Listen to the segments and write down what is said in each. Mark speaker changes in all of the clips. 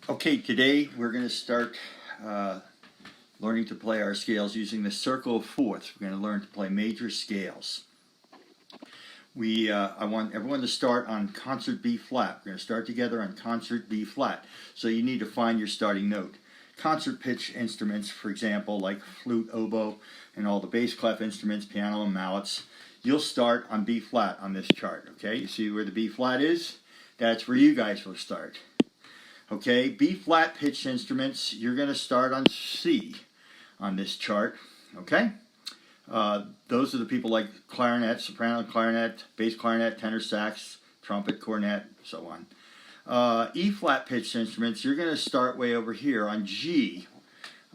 Speaker 1: Okay, today we're going to start learning to play our scales using the circle of fourths. We're going to learn to play major scales. I want everyone to start on concert B flat. We're going to start together on concert B flat. So you need to find your starting note. Concert pitch instruments, for example, like flute, oboe, and all the bass clef instruments, piano and mallets, you'll start on B flat on this chart. Okay, you see where the B flat is? That's where you guys will start. Okay, B flat pitch instruments, you're going to start on C on this chart. Okay, those are the people like clarinet, soprano clarinet, bass clarinet, tenor sax, trumpet, cornet, so on. E flat pitch instruments, you're going to start way over here on G.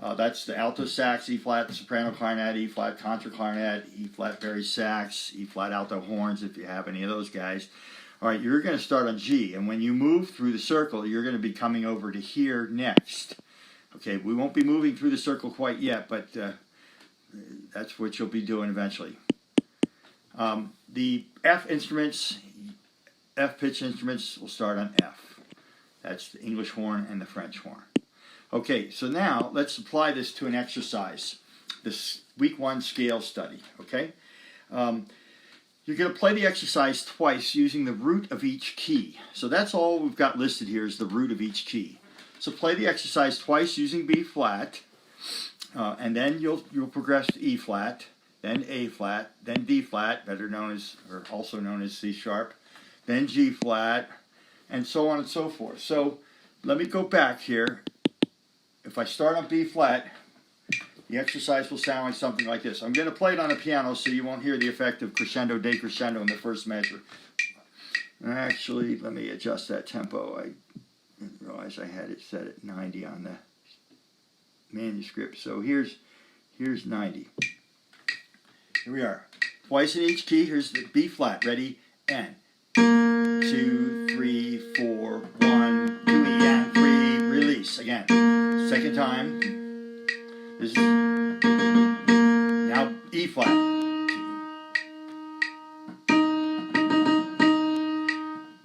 Speaker 1: That's the alto sax, E flat soprano clarinet, E flat contra clarinet, E flat bass sax, E flat alto horns if you have any of those guys. All right, you're going to start on G, and when you move through the circle, you're going to be coming over to here next. Okay, we won't be moving through the circle quite yet, but that's what you'll be doing eventually. The F instruments, F pitch instruments will start on F. That's the English horn and the French horn. Okay, so now let's apply this to an exercise, this week 1 scale study, okay? You're going to play the exercise twice using the root of each key. So that's all we've got listed here is the root of each key. So play the exercise twice using B flat, and then you'll progress to E flat, then A flat, then D flat, also known as C sharp, then G flat, and so on and so forth. So let me go back here. If I start on B flat, the exercise will sound like something like this. I'm going to play it on a piano so you won't hear the effect of crescendo, decrescendo in the first measure. Actually, let me adjust that tempo. I didn't realize I had it set at 90 on the manuscript. So here's 90. Here we are. Twice in each key. Here's the B flat. Ready? And 2, 3, 4, 1, 2, E, and 3. Release. Again. Second time. This is now E flat.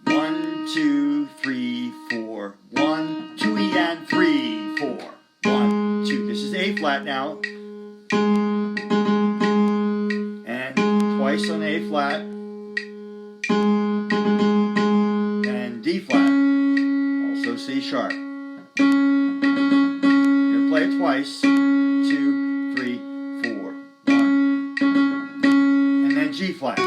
Speaker 1: 1, 2, 3, 4. 1, 2, E, and 3, 4. 1, 2. This is A flat now. And twice on A flat. And D flat. Also C sharp. You're going to play it twice. 2, 3, 4, 1. And then G flat. 2.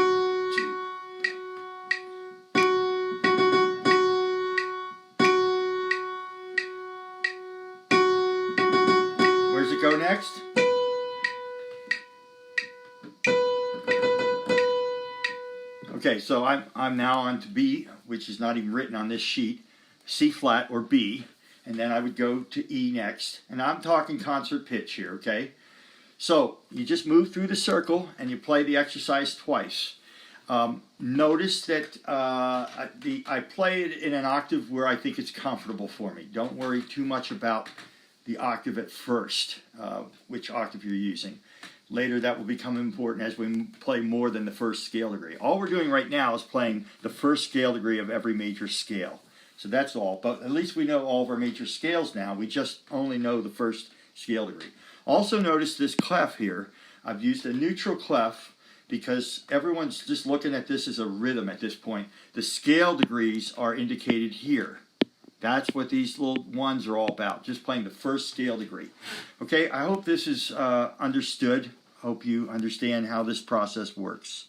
Speaker 1: Where's it go next? Okay, so I'm now on to B, which is not even written on this sheet. C flat or B. And then I would go to E next. And I'm talking concert pitch here, okay? So you just move through the circle and you play the exercise twice. Notice that I play it in an octave where I think it's comfortable for me. Don't worry too much about the octave at first, which octave you're using. Later that will become important as we play more than the first scale degree. All we're doing right now is playing the first scale degree of every major scale. So that's all, but at least we know all of our major scales now. We just only know the first scale degree. Also notice this clef here. I've used a neutral clef because everyone's just looking at this as a rhythm at this point. The scale degrees are indicated here. That's what these little ones are all about, just playing the first scale degree. Okay, I hope this is understood. Hope you understand how this process works.